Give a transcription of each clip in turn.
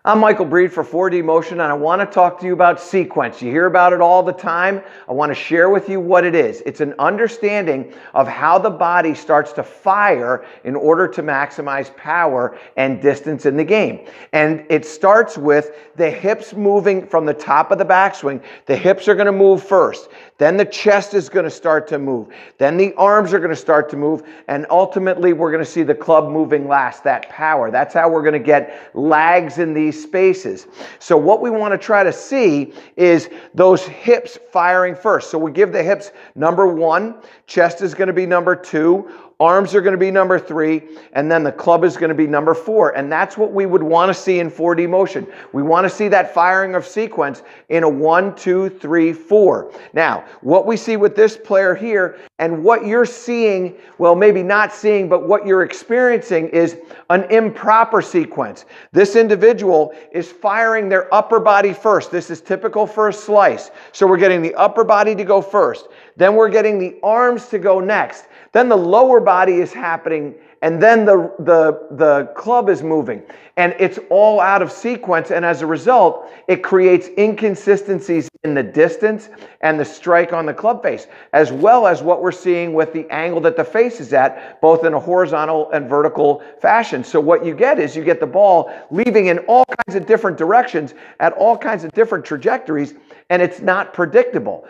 I'm Michael Breed for 4D Motion, and I want to talk to you about sequence. You hear about it all the time. I want to share with you what it is. It's an understanding of how the body starts to fire in order to maximize power and distance in the game. And it starts with the hips moving from the top of the backswing. The hips are going to move first. Then the chest is going to start to move. Then the arms are going to start to move. And ultimately, we're going to see the club moving last, that power. That's how we're going to get lags in these spaces. So what we want to try to see is those hips firing first. So we give the hips number 1, chest is going to be number 2, arms are going to be number 3, and then the club is going to be number 4. And that's what we would want to see in 4D motion. We want to see that firing of sequence in a 1, 2, 3, 4. Now, what we see with this player here and what you're seeing, well, maybe not seeing, but what you're experiencing is an improper sequence. This individual is firing their upper body first. This is typical for a slice. So we're getting the upper body to go first. Then we're getting the arms to go next. Then the lower body is happening, and then the club is moving. And it's all out of sequence, and as a result, it creates inconsistencies in the distance and the strike on the club face, as well as what we're seeing with the angle that the face is at, both in a horizontal and vertical fashion. So what you get is you get the ball leaving in all kinds of different directions at all kinds of different trajectories, and it's not predictable.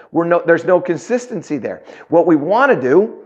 There's no consistency there. What we want to do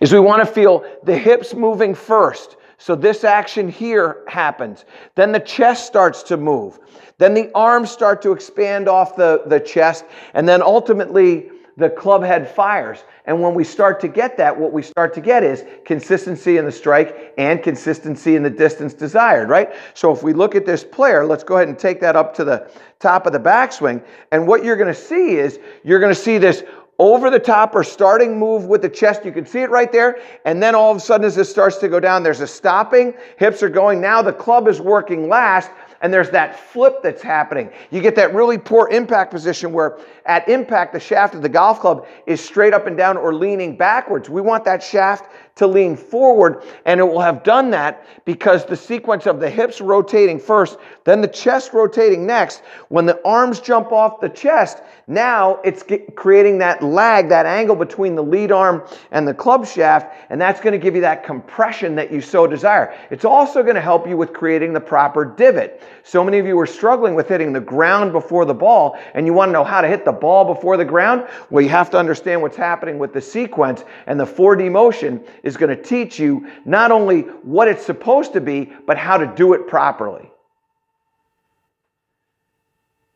is we want to feel the hips moving first. So this action here happens. Then the chest starts to move. Then the arms start to expand off the chest. And then ultimately the club head fires. And when we start to get that, what we start to get is consistency in the strike and consistency in the distance desired, right? So if we look at this player, let's go ahead and take that up to the top of the backswing. And what you're going to see is you're going to see this over the top or starting move with the chest. You can see it right there. And then all of a sudden as this starts to go down, there's a stopping. Hips are going. Now the club is working last. And there's that flip that's happening. You get that really poor impact position where at impact, the shaft of the golf club is straight up and down or leaning backwards. We want that shaft to lean forward, and it will have done that because the sequence of the hips rotating first, then the chest rotating next. When the arms jump off the chest, now it's creating that lag, that angle between the lead arm and the club shaft, and that's going to give you that compression that you so desire. It's also going to help you with creating the proper divot. So many of you are struggling with hitting the ground before the ball, and you want to know how to hit the ball before the ground? Well, you have to understand what's happening with the sequence, and the 4D motion is going to teach you not only what it's supposed to be, but how to do it properly.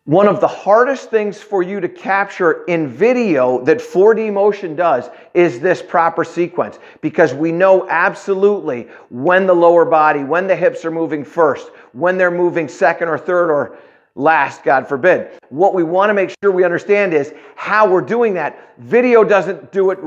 One of the hardest things for you to capture in video that 4D motion does is this proper sequence, because we know absolutely when the lower body, when the hips are moving first, when they're moving second or third or last, God forbid. What we want to make sure we understand is how we're doing that. Video doesn't do it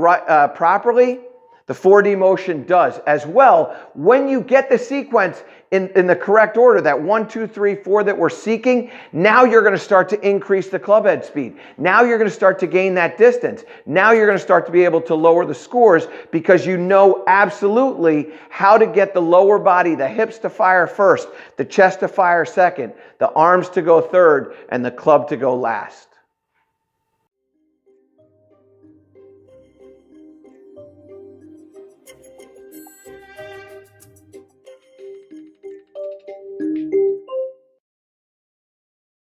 properly. The 4D motion does as well. When you get the sequence in the correct order, that 1, 2, 3, 4 that we're seeking, now you're going to start to increase the club head speed. Now you're going to start to gain that distance. Now you're going to start to be able to lower the scores because you know absolutely how to get the lower body, the hips to fire first, the chest to fire second, the arms to go third, and the club to go last.